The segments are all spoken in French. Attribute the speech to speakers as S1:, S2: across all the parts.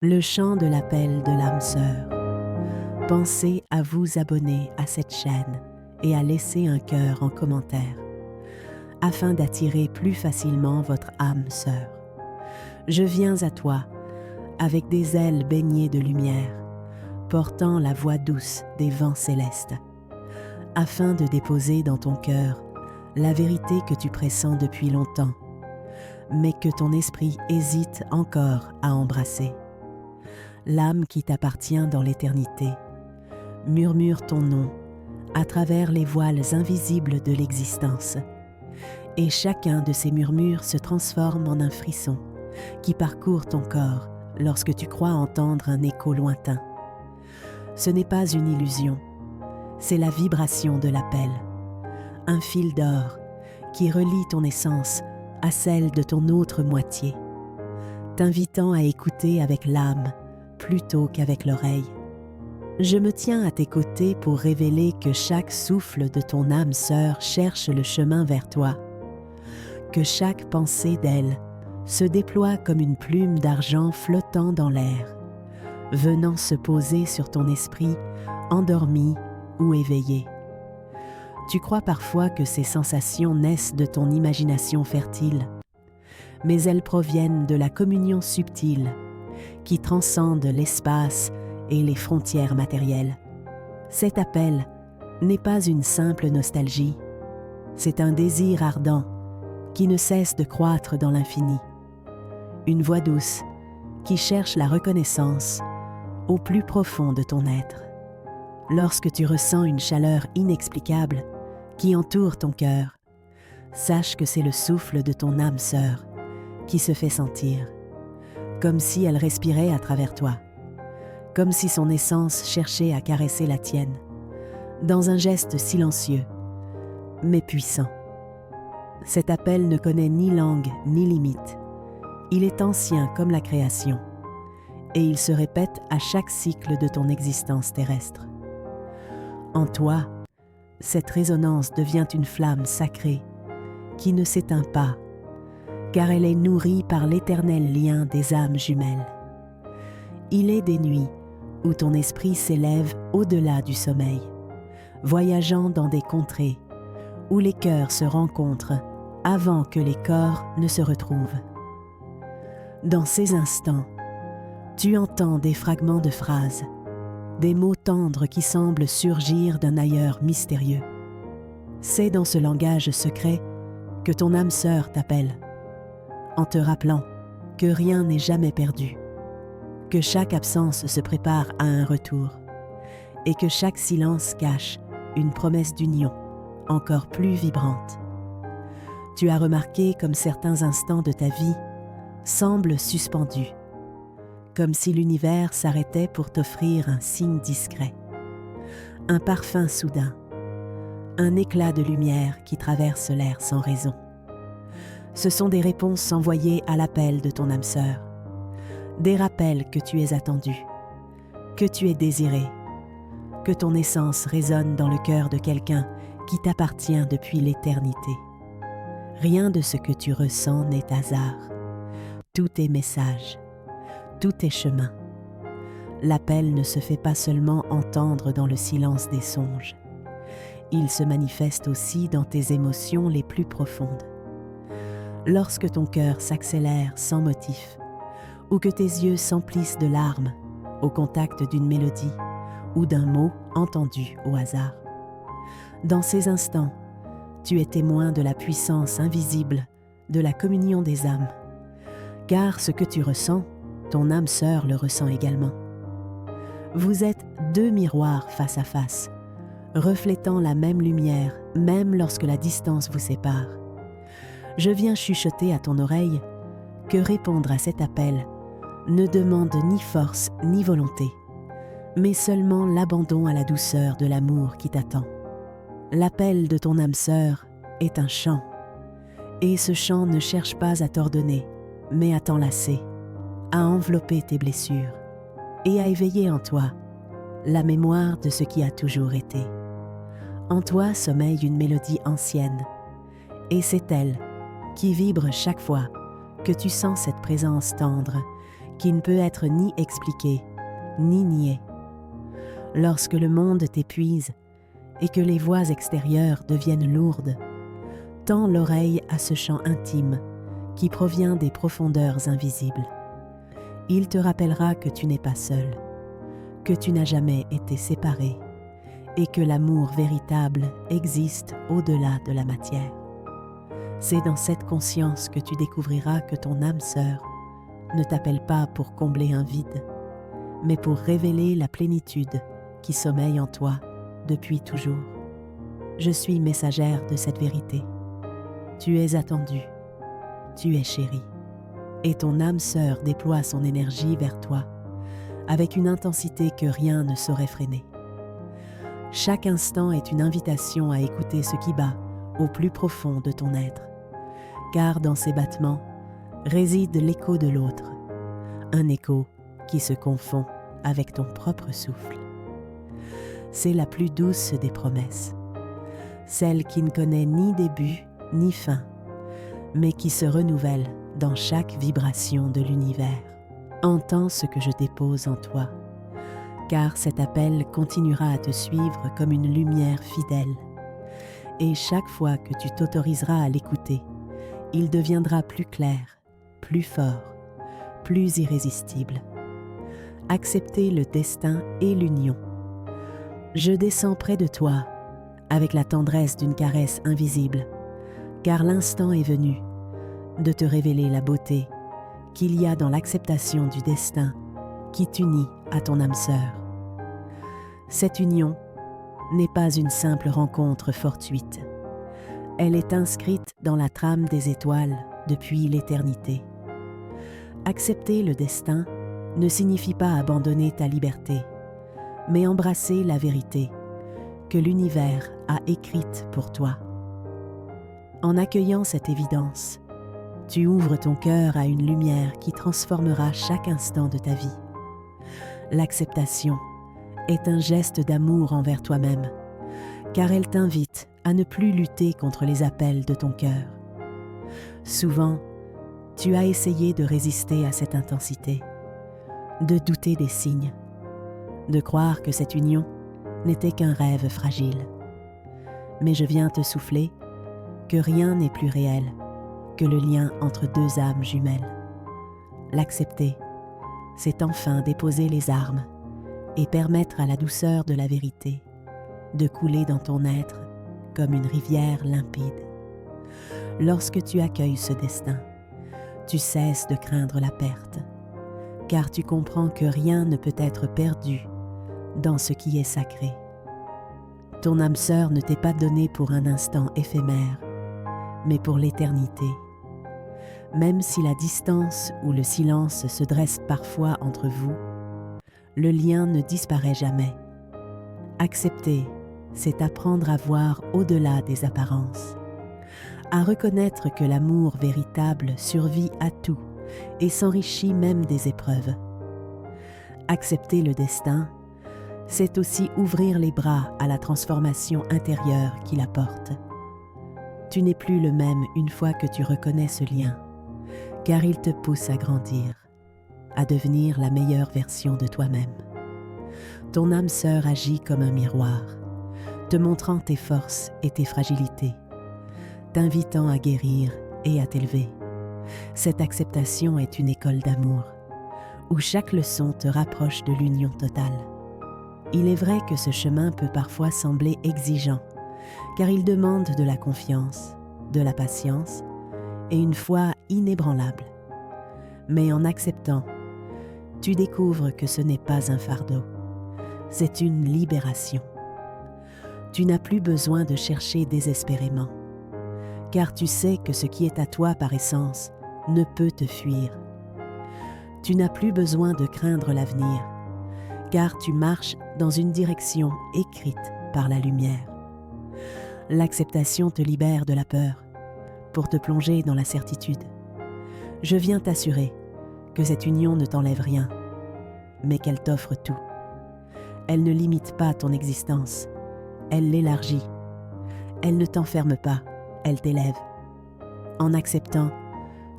S1: Le chant de l'appel de l'âme sœur. Pensez à vous abonner à cette chaîne et à laisser un cœur en commentaire, afin d'attirer plus facilement votre âme sœur. Je viens à toi avec des ailes baignées de lumière, portant la voix douce des vents célestes, afin de déposer dans ton cœur la vérité que tu pressens depuis longtemps, mais que ton esprit hésite encore à embrasser. L'âme qui t'appartient dans l'éternité murmure ton nom à travers les voiles invisibles de l'existence, et chacun de ces murmures se transforme en un frisson qui parcourt ton corps lorsque tu crois entendre un écho lointain. Ce n'est pas une illusion, c'est la vibration de l'appel, un fil d'or qui relie ton essence à celle de ton autre moitié, t'invitant à écouter avec l'âme plutôt qu'avec l'oreille. Je me tiens à tes côtés pour révéler que chaque souffle de ton âme sœur cherche le chemin vers toi, que chaque pensée d'elle se déploie comme une plume d'argent flottant dans l'air, venant se poser sur ton esprit endormi ou éveillé. Tu crois parfois que ces sensations naissent de ton imagination fertile, mais elles proviennent de la communion subtile qui transcende l'espace et les frontières matérielles. Cet appel n'est pas une simple nostalgie, c'est un désir ardent qui ne cesse de croître dans l'infini. Une voix douce qui cherche la reconnaissance au plus profond de ton être. Lorsque tu ressens une chaleur inexplicable qui entoure ton cœur, sache que c'est le souffle de ton âme sœur qui se fait sentir, comme si elle respirait à travers toi, comme si son essence cherchait à caresser la tienne, dans un geste silencieux, mais puissant. Cet appel ne connaît ni langue ni limite. Il est ancien comme la création, et il se répète à chaque cycle de ton existence terrestre. En toi, cette résonance devient une flamme sacrée qui ne s'éteint pas, car elle est nourrie par l'éternel lien des âmes jumelles. Il est des nuits où ton esprit s'élève au-delà du sommeil, voyageant dans des contrées où les cœurs se rencontrent avant que les corps ne se retrouvent. Dans ces instants, tu entends des fragments de phrases, des mots tendres qui semblent surgir d'un ailleurs mystérieux. C'est dans ce langage secret que ton âme sœur t'appelle, en te rappelant que rien n'est jamais perdu, que chaque absence se prépare à un retour, et que chaque silence cache une promesse d'union encore plus vibrante. Tu as remarqué comme certains instants de ta vie semblent suspendus, comme si l'univers s'arrêtait pour t'offrir un signe discret, un parfum soudain, un éclat de lumière qui traverse l'air sans raison. Ce sont des réponses envoyées à l'appel de ton âme sœur, des rappels que tu es attendu, que tu es désiré, que ton essence résonne dans le cœur de quelqu'un qui t'appartient depuis l'éternité. Rien de ce que tu ressens n'est hasard. Tout est message, tout est chemin. L'appel ne se fait pas seulement entendre dans le silence des songes. Il se manifeste aussi dans tes émotions les plus profondes. Lorsque ton cœur s'accélère sans motif, ou que tes yeux s'emplissent de larmes au contact d'une mélodie ou d'un mot entendu au hasard. Dans ces instants, tu es témoin de la puissance invisible de la communion des âmes, car ce que tu ressens, ton âme sœur le ressent également. Vous êtes deux miroirs face à face, reflétant la même lumière, même lorsque la distance vous sépare. Je viens chuchoter à ton oreille que répondre à cet appel ne demande ni force ni volonté, mais seulement l'abandon à la douceur de l'amour qui t'attend. L'appel de ton âme sœur est un chant, et ce chant ne cherche pas à t'ordonner, mais à t'enlacer, à envelopper tes blessures et à éveiller en toi la mémoire de ce qui a toujours été. En toi sommeille une mélodie ancienne, et c'est elle qui vibre chaque fois que tu sens cette présence tendre qui ne peut être ni expliqué, ni nié. Lorsque le monde t'épuise et que les voix extérieures deviennent lourdes, tends l'oreille à ce chant intime qui provient des profondeurs invisibles. Il te rappellera que tu n'es pas seul, que tu n'as jamais été séparé et que l'amour véritable existe au-delà de la matière. C'est dans cette conscience que tu découvriras que ton âme sœur ne t'appelle pas pour combler un vide, mais pour révéler la plénitude qui sommeille en toi depuis toujours. Je suis messagère de cette vérité. Tu es attendu, tu es chéri, et ton âme sœur déploie son énergie vers toi avec une intensité que rien ne saurait freiner. Chaque instant est une invitation à écouter ce qui bat au plus profond de ton être, car dans ces battements réside l'écho de l'autre, un écho qui se confond avec ton propre souffle. C'est la plus douce des promesses, celle qui ne connaît ni début ni fin, mais qui se renouvelle dans chaque vibration de l'univers. Entends ce que je dépose en toi, car cet appel continuera à te suivre comme une lumière fidèle. Et chaque fois que tu t'autoriseras à l'écouter, il deviendra plus clair, plus fort, plus irrésistible. Accepter le destin et l'union. Je descends près de toi avec la tendresse d'une caresse invisible, car l'instant est venu de te révéler la beauté qu'il y a dans l'acceptation du destin qui t'unit à ton âme sœur. Cette union n'est pas une simple rencontre fortuite. Elle est inscrite dans la trame des étoiles depuis l'éternité. Accepter le destin ne signifie pas abandonner ta liberté, mais embrasser la vérité que l'univers a écrite pour toi. En accueillant cette évidence, tu ouvres ton cœur à une lumière qui transformera chaque instant de ta vie. L'acceptation est un geste d'amour envers toi-même, car elle t'invite à ne plus lutter contre les appels de ton cœur. Souvent, tu as essayé de résister à cette intensité, de douter des signes, de croire que cette union n'était qu'un rêve fragile. Mais je viens te souffler que rien n'est plus réel que le lien entre deux âmes jumelles. L'accepter, c'est enfin déposer les armes et permettre à la douceur de la vérité de couler dans ton être comme une rivière limpide. Lorsque tu accueilles ce destin, tu cesses de craindre la perte, car tu comprends que rien ne peut être perdu dans ce qui est sacré. Ton âme sœur ne t'est pas donnée pour un instant éphémère, mais pour l'éternité. Même si la distance ou le silence se dressent parfois entre vous, le lien ne disparaît jamais. Accepter, c'est apprendre à voir au-delà des apparences, à reconnaître que l'amour véritable survit à tout et s'enrichit même des épreuves. Accepter le destin, c'est aussi ouvrir les bras à la transformation intérieure qu'il apporte. Tu n'es plus le même une fois que tu reconnais ce lien, car il te pousse à grandir, à devenir la meilleure version de toi-même. Ton âme sœur agit comme un miroir, te montrant tes forces et tes fragilités, t'invitant à guérir et à t'élever. Cette acceptation est une école d'amour, où chaque leçon te rapproche de l'union totale. Il est vrai que ce chemin peut parfois sembler exigeant, car il demande de la confiance, de la patience et une foi inébranlable. Mais en acceptant, tu découvres que ce n'est pas un fardeau, c'est une libération. Tu n'as plus besoin de chercher désespérément, car tu sais que ce qui est à toi par essence ne peut te fuir. Tu n'as plus besoin de craindre l'avenir, car tu marches dans une direction écrite par la lumière. L'acceptation te libère de la peur pour te plonger dans la certitude. Je viens t'assurer que cette union ne t'enlève rien, mais qu'elle t'offre tout. Elle ne limite pas ton existence, elle l'élargit. Elle ne t'enferme pas, elle t'élève. En acceptant,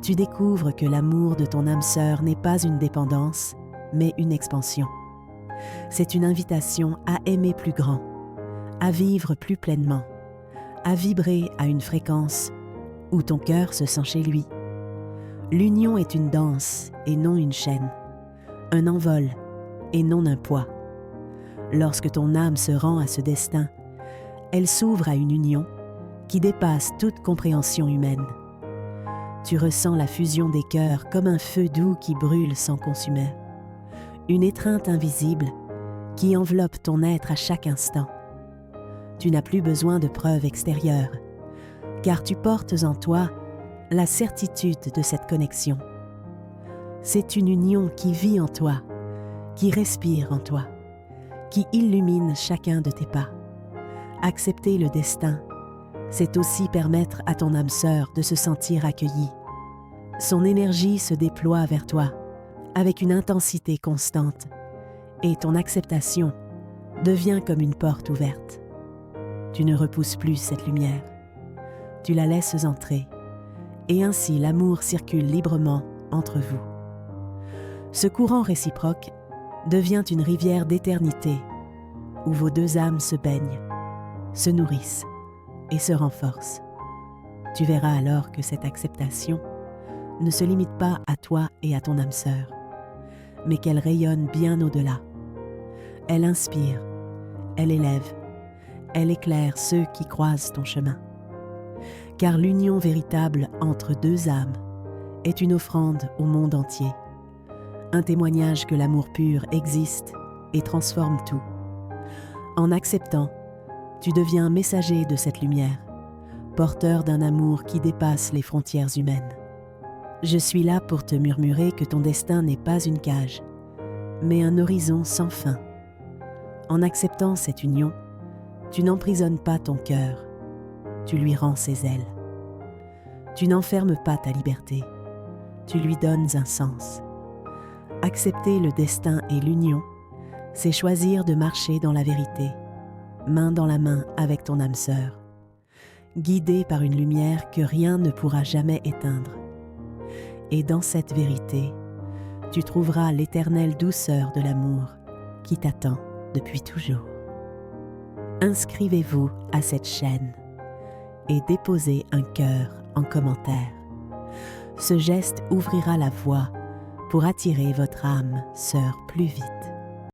S1: tu découvres que l'amour de ton âme sœur n'est pas une dépendance, mais une expansion. C'est une invitation à aimer plus grand, à vivre plus pleinement, à vibrer à une fréquence où ton cœur se sent chez lui. L'union est une danse et non une chaîne, un envol et non un poids. Lorsque ton âme se rend à ce destin, elle s'ouvre à une union qui dépasse toute compréhension humaine. Tu ressens la fusion des cœurs comme un feu doux qui brûle sans consumer, une étreinte invisible qui enveloppe ton être à chaque instant. Tu n'as plus besoin de preuves extérieures, car tu portes en toi la certitude de cette connexion. C'est une union qui vit en toi, qui respire en toi, qui illumine chacun de tes pas. Accepter le destin, c'est aussi permettre à ton âme sœur de se sentir accueillie. Son énergie se déploie vers toi avec une intensité constante et ton acceptation devient comme une porte ouverte. Tu ne repousses plus cette lumière, tu la laisses entrer et ainsi l'amour circule librement entre vous. Ce courant réciproque devient une rivière d'éternité où vos deux âmes se baignent, se nourrissent et se renforcent. Tu verras alors que cette acceptation ne se limite pas à toi et à ton âme sœur, mais qu'elle rayonne bien au-delà. Elle inspire, elle élève, elle éclaire ceux qui croisent ton chemin. Car l'union véritable entre deux âmes est une offrande au monde entier, un témoignage que l'amour pur existe et transforme tout. En acceptant, tu deviens messager de cette lumière, porteur d'un amour qui dépasse les frontières humaines. Je suis là pour te murmurer que ton destin n'est pas une cage, mais un horizon sans fin. En acceptant cette union, tu n'emprisonnes pas ton cœur, tu lui rends ses ailes. Tu n'enfermes pas ta liberté, tu lui donnes un sens. Accepter le destin et l'union, c'est choisir de marcher dans la vérité, main dans la main avec ton âme sœur, guidé par une lumière que rien ne pourra jamais éteindre. Et dans cette vérité, tu trouveras l'éternelle douceur de l'amour qui t'attend depuis toujours. Inscrivez-vous à cette chaîne et déposez un cœur en commentaire. Ce geste ouvrira la voie pour attirer votre âme sœur plus vite.